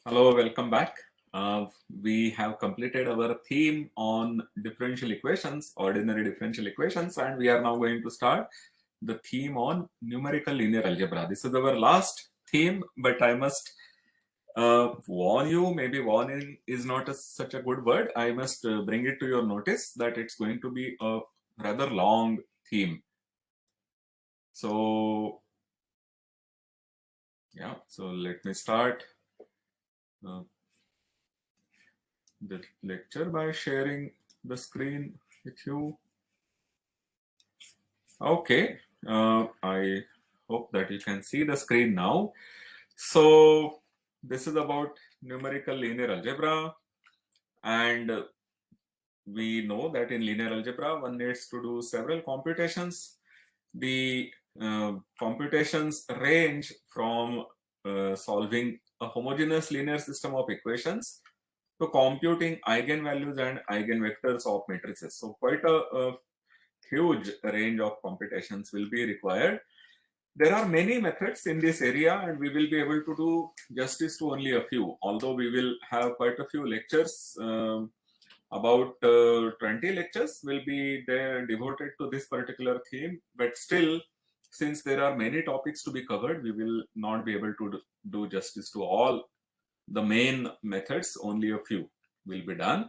Hello, welcome back. We have completed our theme on differential equations, ordinary differential equations, and we are now going to start the theme on numerical linear algebra. This is our last theme, but I must warn you, maybe warning is not such a good word. I must bring it to your notice that it's going to be a rather long theme. So, yeah, so let me start the lecture by sharing the screen with you. Okay, I hope that you can see the screen now. So this is about numerical linear algebra, and we know that in linear algebra one needs to do several computations. The computations range from solving a homogeneous linear system of equations to computing eigenvalues and eigenvectors of matrices. So quite a huge range of computations will be required. There are many methods in this area, and we will be able to do justice to only a few, although we will have quite a few lectures. About 20 lectures will be there devoted to this particular theme, but still, since there are many topics to be covered, we will not be able to do justice to all the main methods. Only a few will be done.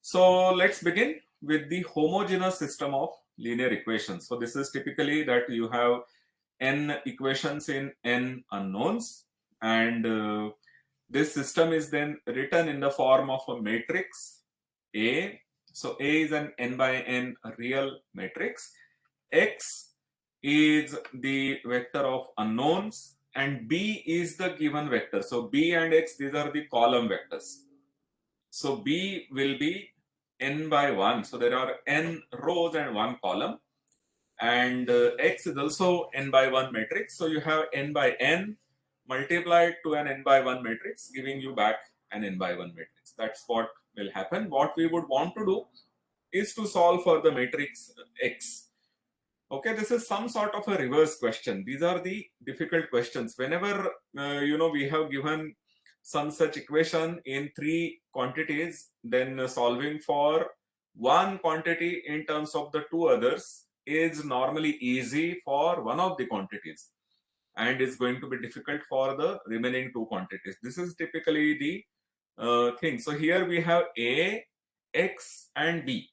So let's begin with the homogeneous system of linear equations. So this is typically that you have n equations in n unknowns, and this system is then written in the form of a matrix A. So A is an n by n real matrix. X is the vector of unknowns and B is the given vector. So B and X, these are the column vectors. So B will be n by 1. So there are n rows and 1 column. And X is also n by 1 matrix. So you have n by n multiplied to an n by 1 matrix, giving you back an n by 1 matrix. That's what will happen. What we would want to do is to solve for the matrix X. Okay, this is some sort of a reverse question. These are the difficult questions. Whenever we have given some such equation in 3 quantities, then solving for one quantity in terms of the 2 others is normally easy for one of the quantities and is going to be difficult for the remaining 2 quantities. This is typically the thing. So here we have A, X and B.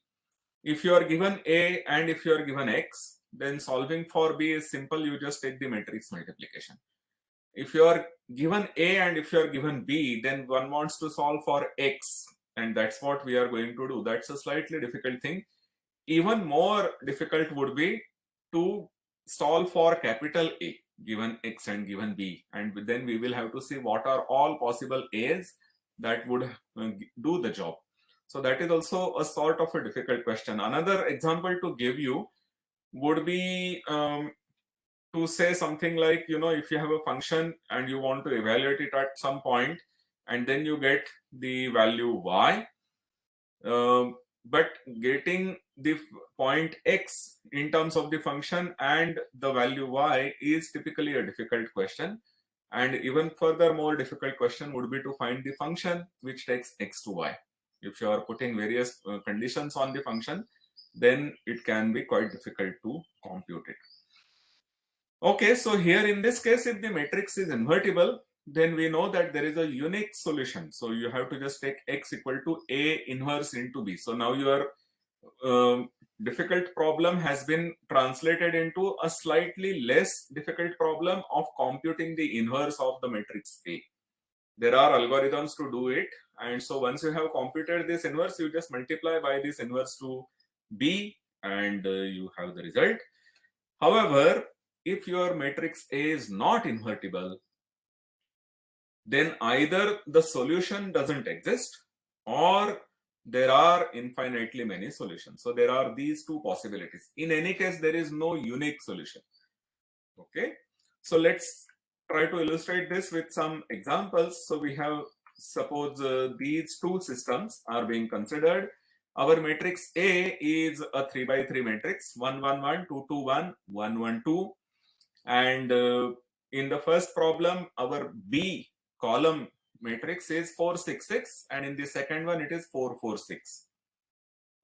If you are given A and if you are given X, then solving for B is simple. You just take the matrix multiplication. If you are given A and if you are given B, then one wants to solve for X, and that's what we are going to do. That's a slightly difficult thing. Even more difficult would be to solve for capital A given X and given B, and then we will have to see what are all possible A's that would do the job. So that is also a sort of a difficult question. Another example to give you would be to say something like, if you have a function and you want to evaluate it at some point and then you get the value y, but getting the point x in terms of the function and the value y is typically a difficult question. And even further more difficult question would be to find the function which takes x to y. If you are putting various conditions on the function, then it can be quite difficult to compute it. Okay, so here in this case, if the matrix is invertible, then we know that there is a unique solution. So you have to just take x equal to A inverse into B. So now your difficult problem has been translated into a slightly less difficult problem of computing the inverse of the matrix A. There are algorithms to do it, and so once you have computed this inverse, you just multiply by this inverse to B and you have the result. However, if your matrix A is not invertible, then either the solution doesn't exist or there are infinitely many solutions. So there are these two possibilities. In any case, there is no unique solution. Okay, so let's try to illustrate this with some examples. So we have, suppose these two systems are being considered. Our matrix A is a 3 by 3 matrix, 1 1 1 2 2 1 1 1 2, and in the first problem our B column matrix is 4, 6, 6, and in the second one it is 4, 4, 6.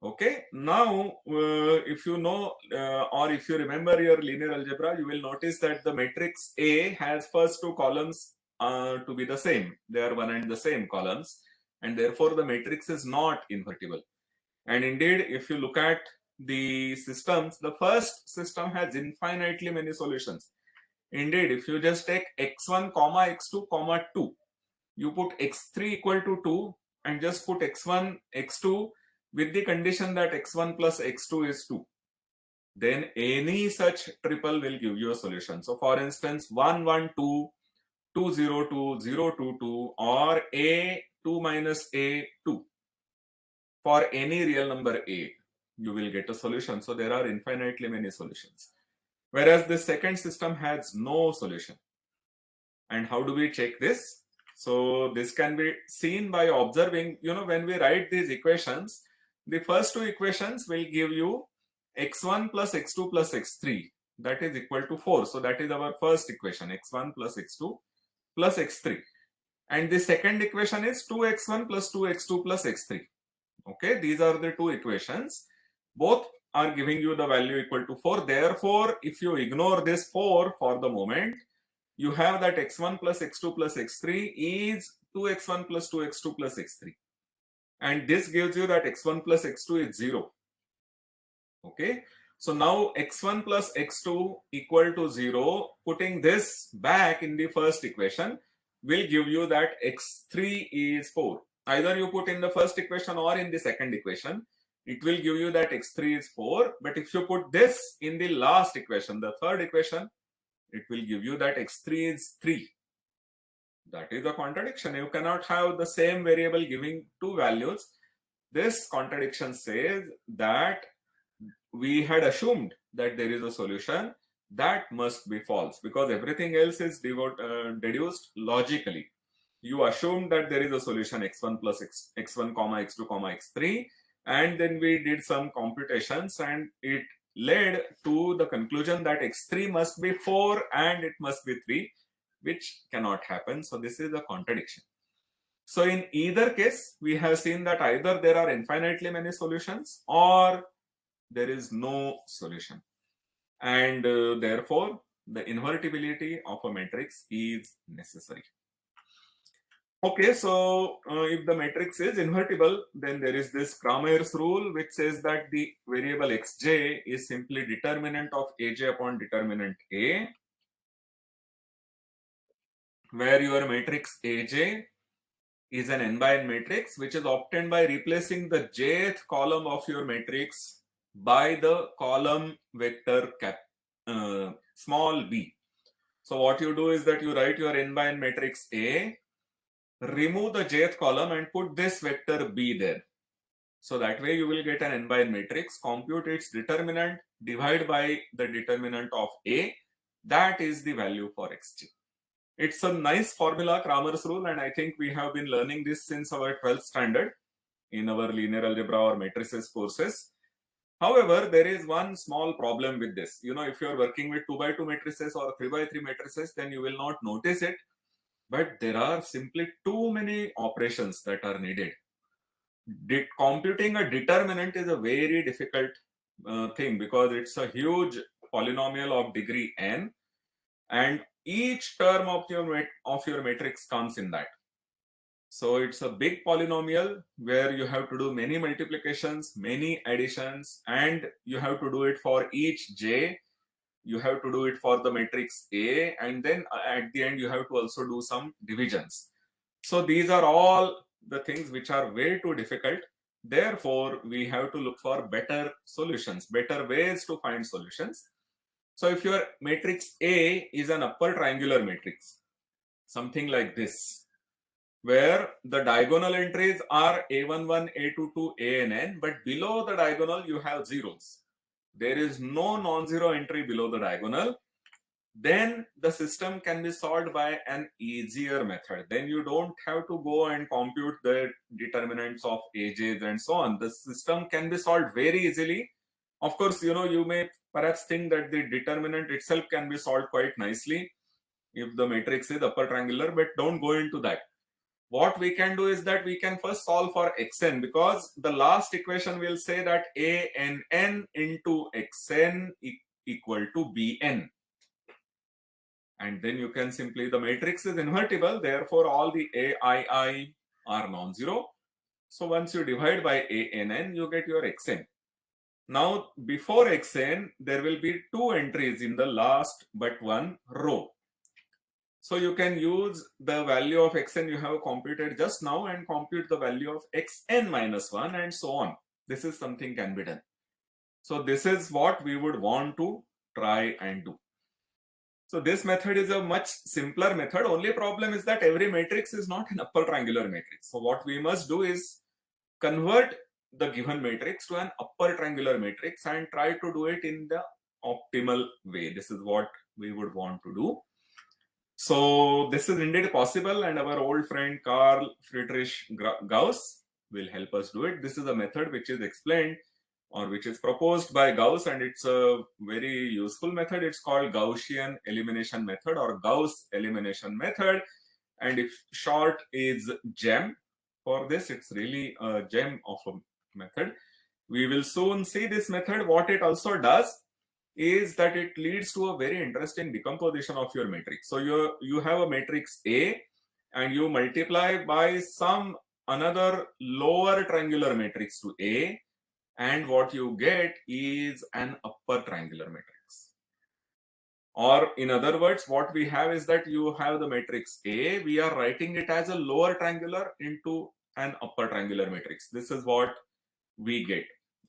Okay, now if you know or if you remember your linear algebra, you will notice that the matrix A has first two columns to be the same. They are one and the same columns, and therefore the matrix is not invertible. And indeed, if you look at the systems, the first system has infinitely many solutions. Indeed, if you just take x1 comma x2 comma 2, you put x3 equal to 2 and just put x1 x2 with the condition that x1 plus x2 is 2, then any such triple will give you a solution. So for instance, 1, 1, 2, 2, 0, 2, 0, 2, 2, or a 2 minus a 2. For any real number a, you will get a solution. So there are infinitely many solutions. Whereas the second system has no solution. And how do we check this? So this can be seen by observing, when we write these equations, the first two equations will give you x1 plus x2 plus x3, that is equal to 4. So that is our first equation, x1 plus x2 plus x3. And the second equation is 2x1 plus 2x2 plus x3. Okay, these are the two equations. Both are giving you the value equal to 4. Therefore, if you ignore this 4 for the moment, you have that x1 plus x2 plus x3 is 2x1 plus 2x2 plus x3. And this gives you that x1 plus x2 is 0. Okay. So now x1 plus x2 equal to 0, putting this back in the first equation will give you that x3 is 4. Either you put in the first equation or in the second equation, it will give you that x3 is 4. But if you put this in the last equation, the third equation, it will give you that x3 is 3. That is a contradiction. You cannot have the same variable giving two values. This contradiction says that we had assumed that there is a solution. That must be false because everything else is deduced logically. You assumed that there is a solution x1 plus x1 comma x2 comma x3, and then we did some computations and it led to the conclusion that x3 must be 4 and it must be 3, which cannot happen. So this is a contradiction. So in either case, we have seen that either there are infinitely many solutions or there is no solution. And therefore, the invertibility of a matrix is necessary. Okay, so if the matrix is invertible, then there is this Kramers rule which says that the variable xj is simply determinant of aj upon determinant a, where your matrix aj is an n by n matrix which is obtained by replacing the jth column of your matrix by the column vector small b. So what you do is that you write your n by n matrix A, remove the jth column and put this vector b there. So that way you will get an n by n matrix, compute its determinant, divide by the determinant of A. That is the value for xj. It's a nice formula, Kramers rule, and I think we have been learning this since our 12th standard in our linear algebra or matrices courses. However, there is one small problem with this. If you're working with 2 by 2 matrices or 3 by 3 matrices, then you will not notice it. But there are simply too many operations that are needed. Computing a determinant is a very difficult thing because it's a huge polynomial of degree n, and each term of your matrix comes in that. So it's a big polynomial where you have to do many multiplications, many additions, and you have to do it for each j. You have to do it for the matrix A, and then at the end you have to also do some divisions. So these are all the things which are way too difficult. Therefore, we have to look for better solutions, better ways to find solutions. So if your matrix A is an upper triangular matrix, something like this, where the diagonal entries are A11, A22, ANN, but below the diagonal you have zeros. There is no non-zero entry below the diagonal. Then the system can be solved by an easier method. Then you don't have to go and compute the determinants of AJs and so on. The system can be solved very easily. Of course, you may perhaps think that the determinant itself can be solved quite nicely if the matrix is upper triangular, but don't go into that. what we can do is that we can first solve for xn, because the last equation will say that ann into xn equal to bn. And then you can simply, the matrix is invertible, therefore all the aii are non-zero. So once you divide by ann, you get your xn. Now before xn, there will be two entries in the last but one row. So you can use the value of xn you have computed just now and compute the value of xn minus 1 and so on. This is something can be done. So this is what we would want to try and do. So this method is a much simpler method. Only problem is that every matrix is not an upper triangular matrix. So what we must do is convert the given matrix to an upper triangular matrix and try to do it in the optimal way. This is what we would want to do. So this is indeed possible, and our old friend Carl Friedrich Gauss will help us do it. This is a method which is explained or which is proposed by Gauss, and it's a very useful method. It's called Gaussian elimination method or Gauss elimination method, and if short is GEM. For this, it's really a gem of a method. We will soon see this method. What it also does is that it leads to a very interesting decomposition of your matrix. So you have a matrix A and you multiply by some another lower triangular matrix to A, and what you get is an upper triangular matrix. Or in other words, what we have is that you have the matrix A, we are writing it as a lower triangular into an upper triangular matrix. This is what we get,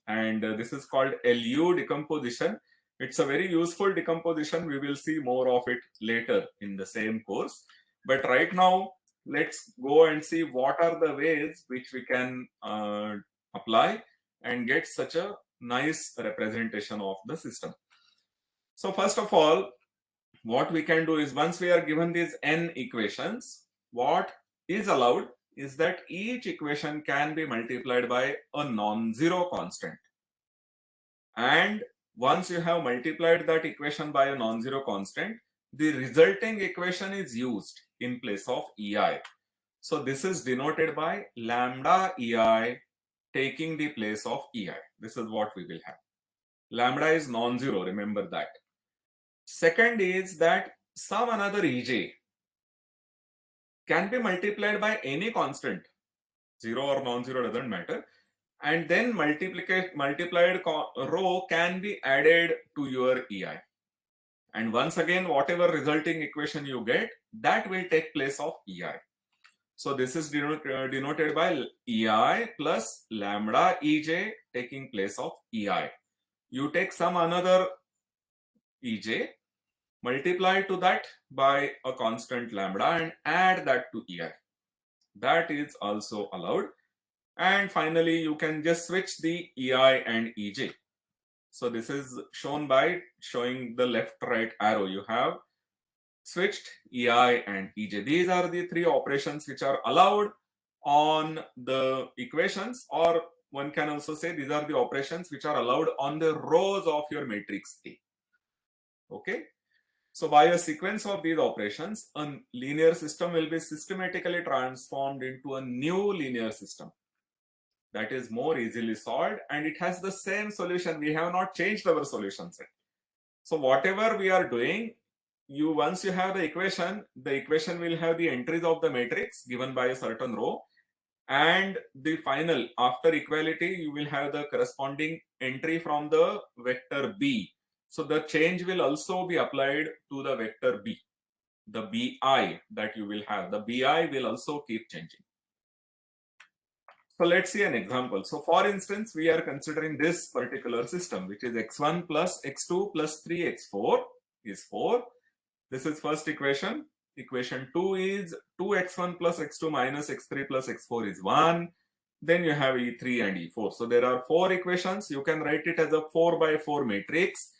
and this is called LU decomposition. It's a very useful decomposition. We will see more of it later in the same course. But right now, let's go and see what are the ways which we can apply and get such a nice representation of the system. So first of all, what we can do is, once we are given these n equations, what is allowed is that each equation can be multiplied by a non-zero constant. And once you have multiplied that equation by a non-zero constant, the resulting equation is used in place of EI. So this is denoted by lambda EI taking the place of EI. This is what we will have. Lambda is non-zero, remember that. Second is that some another EJ can be multiplied by any constant, zero or non-zero doesn't matter, and then multiplied row can be added to your EI. And once again, whatever resulting equation you get, that will take place of EI. So this is denoted by EI plus lambda EJ taking place of EI. You take some another EJ, multiply to that by a constant lambda and add that to EI. That is also allowed. And finally, you can just switch the EI and EJ. So this is shown by showing the left-right arrow. You have switched EI and EJ. These are the three operations which are allowed on the equations, or one can also say these are the operations which are allowed on the rows of your matrix A. Okay. So by a sequence of these operations, a linear system will be systematically transformed into a new linear system that is more easily solved, and it has the same solution. We have not changed our solution set. So whatever we are doing, once you have the equation will have the entries of the matrix given by a certain row, and the final, after equality, you will have the corresponding entry from the vector B. So the change will also be applied to the vector B. The BI that you will have, the BI will also keep changing. So let's see an example. So for instance, we are considering this particular system, which is x1 plus x2 plus 3x4 is 4. This is first equation. Equation 2 is 2x1 plus x2 minus x3 plus x4 is 1. Then you have E3 and E4. So there are 4 equations. You can write it as a 4 by 4 matrix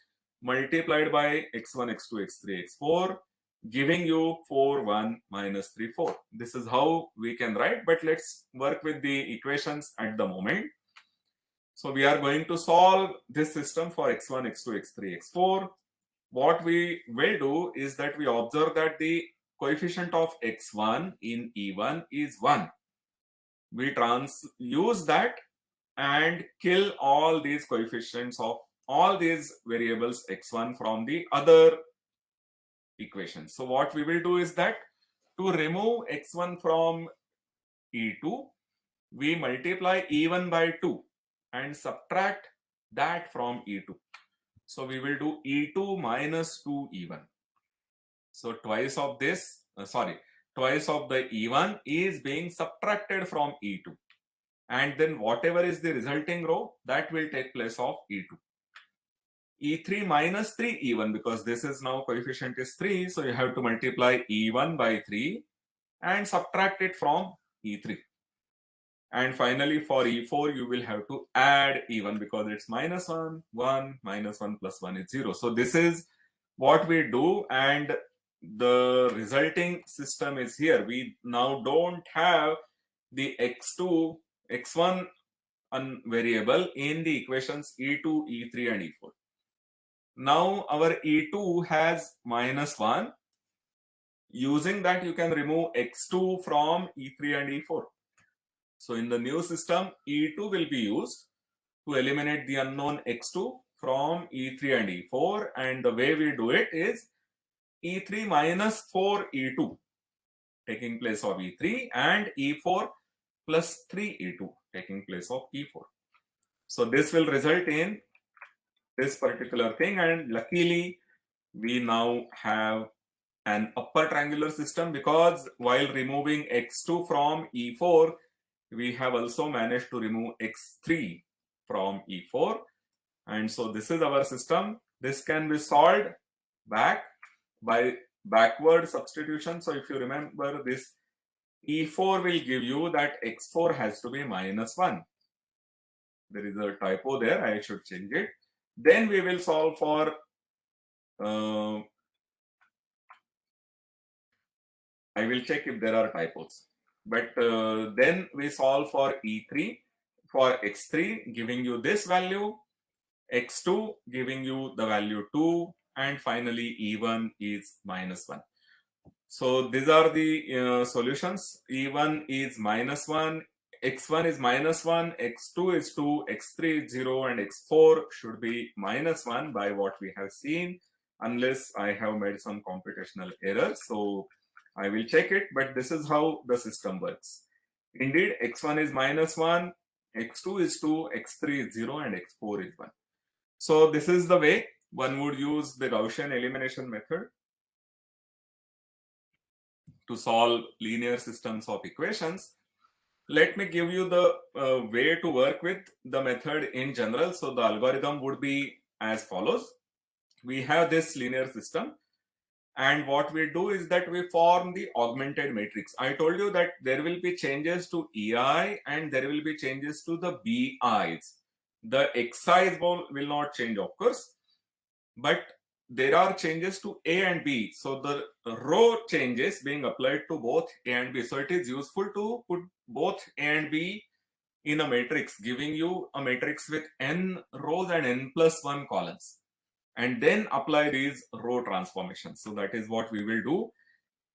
multiplied by x1, x2, x3, x4, giving you 4, 1, minus 3, 4. This is how we can write, but let's work with the equations at the moment. So we are going to solve this system for x1, x2, x3, x4. What we will do is that we observe that the coefficient of x1 in E1 is 1. We use that and kill all these coefficients of all these variables x1 from the other equations. So what we will do is that to remove x1 from E2, we multiply E1 by 2 and subtract that from E2. So we will do E2 minus 2E1. So twice of the E1 is being subtracted from E2. And then whatever is the resulting row, that will take place of E2. E3 minus 3E1, because this is now coefficient is 3, so you have to multiply E1 by 3 and subtract it from E3. And finally for E4 you will have to add E1 because it's minus 1, 1, minus 1 plus 1 is 0. So this is what we do, and the resulting system is here. We now don't have the x2, x1 variable in the equations E2, E3 and E4. Now our E2 has minus 1. Using that you can remove x2 from E3 and E4. So in the new system, E2 will be used to eliminate the unknown x2 from E3 and E4, and the way we do it is E3 minus 4 E2 taking place of E3 and E4 plus 3 E2 taking place of E4. So this will result in this particular thing, and luckily we now have an upper triangular system, because while removing x2 from E4, we have also managed to remove x3 from E4, and so this is our system. This can be solved back by backward substitution. So if you remember, this E4 will give you that x4 has to be minus 1. There is a typo there, I should change it. Then we will solve for I will check if there are typos. But then we solve for E3, for x3 giving you this value, x2 giving you the value 2, and finally E1 is minus 1. So these are the solutions. E1 is minus 1, x1 is minus 1, x2 is 2, x3 is 0, and x4 should be minus 1 by what we have seen, unless I have made some computational error. So I will check it, but this is how the system works. Indeed, x1 is minus 1, x2 is 2, x3 is 0, and x4 is 1. So this is the way one would use the Gaussian elimination method to solve linear systems of equations. Let me give you the way to work with the method in general. So the algorithm would be as follows. We have this linear system, and what we do is that we form the augmented matrix. I told you that there will be changes to EI and there will be changes to the BIs. The XIs will not change, of course, but there are changes to A and B. So the row changes being applied to both A and B. So it is useful to put both A and B in a matrix, giving you a matrix with n rows and n plus 1 columns, and then apply these row transformations. So that is what we will do.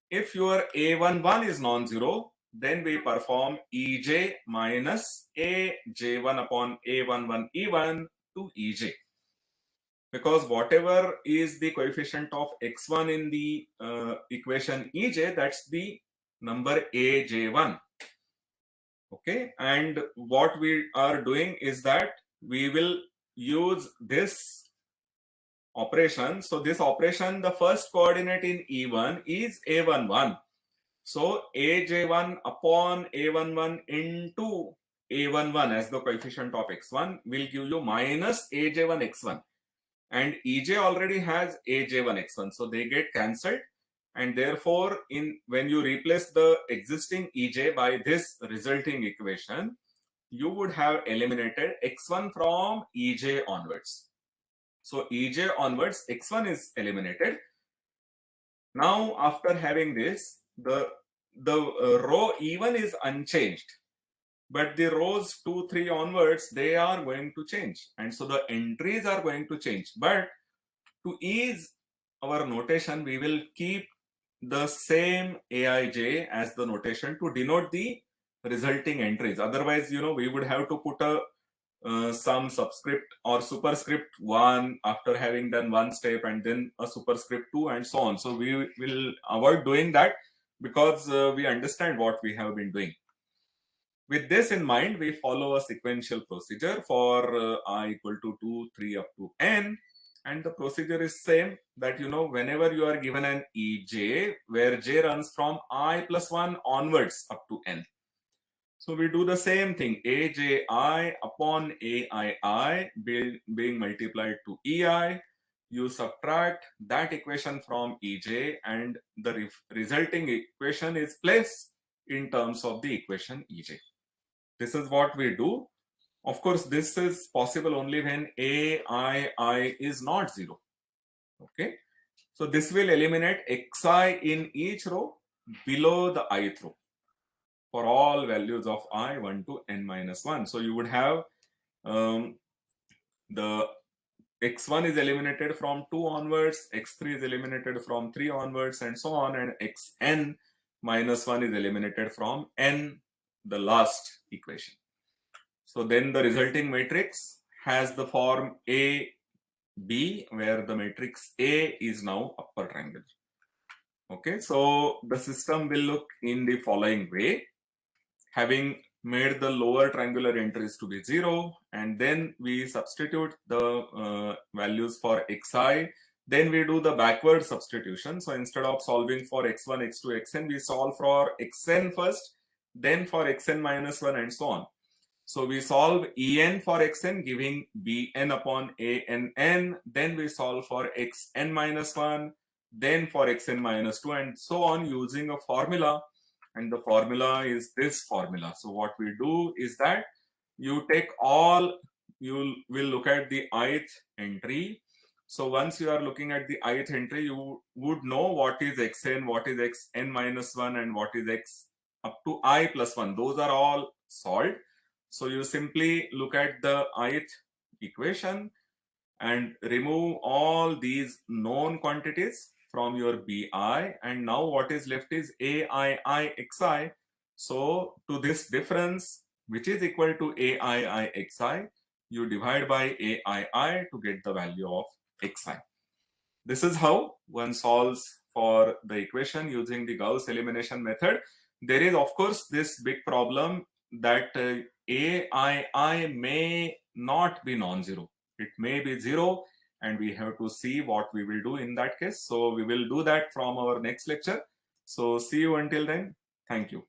If your A11 is non-zero, then we perform EJ minus AJ1 upon A11 E1 to EJ. Because whatever is the coefficient of x1 in the equation EJ, that's the number AJ1. Okay, and what we are doing is that we will use this operation. So this operation, the first coordinate in E1 is A11. So AJ1 upon A11 into A11 as the coefficient of x1 will give you minus AJ1 x1. And EJ already has AJ1 x1. So they get cancelled. And therefore, when you replace the existing EJ by this resulting equation, you would have eliminated x1 from EJ onwards. So EJ onwards, x1 is eliminated. Now, after having this, the row E1 is unchanged, but the rows 2, 3 onwards, they are going to change. And so the entries are going to change. But to ease our notation, we will keep the same Aij as the notation to denote the resulting entries. Otherwise, we would have to put a some subscript or superscript 1 after having done one step, and then a superscript 2 and so on. So we will avoid doing that because we understand what we have been doing. With this in mind, we follow a sequential procedure for I equal to 2, 3 up to n. And the procedure is same, that whenever you are given an Ej where j runs from I plus 1 onwards up to n. So we do the same thing, Aj upon Aii being multiplied to Ei. You subtract that equation from Ej and the resulting equation is placed in terms of the equation Ej. This is what we do. Of course, this is possible only when Aii is not 0. Okay. So this will eliminate xi in each row below the ith row for all values of I 1 to n minus 1. So you would have the x1 is eliminated from 2 onwards, x3 is eliminated from 3 onwards, and so on, and xn minus 1 is eliminated from n, the last equation. So then the resulting matrix has the form A, B, where the matrix A is now upper triangle. Okay, so the system will look in the following way. Having made the lower triangular entries to be 0, and then we substitute the values for xi, then we do the backward substitution. So instead of solving for x1, x2, xn, we solve for xn first, then for xn minus 1, and so on. So we solve en for xn, giving bn upon ann, then we solve for xn minus 1, then for xn minus 2, and so on, using a formula. And the formula is this formula. So what we do is that you take all, you will look at the ith entry. So once you are looking at the ith entry, you would know what is xn, what is xn minus 1, and what is x up to I plus 1. Those are all solved. So you simply look at the ith equation and remove all these known quantities from your bi, and now what is left is Aii So to this difference, which is equal to Aii you divide by Aii to get the value of xi. This is how one solves for the equation using the Gauss elimination method. There is of course this big problem that Aii may not be non-zero. It may be 0, and we have to see what we will do in that case. So we will do that from our next lecture. So see you until then. Thank you.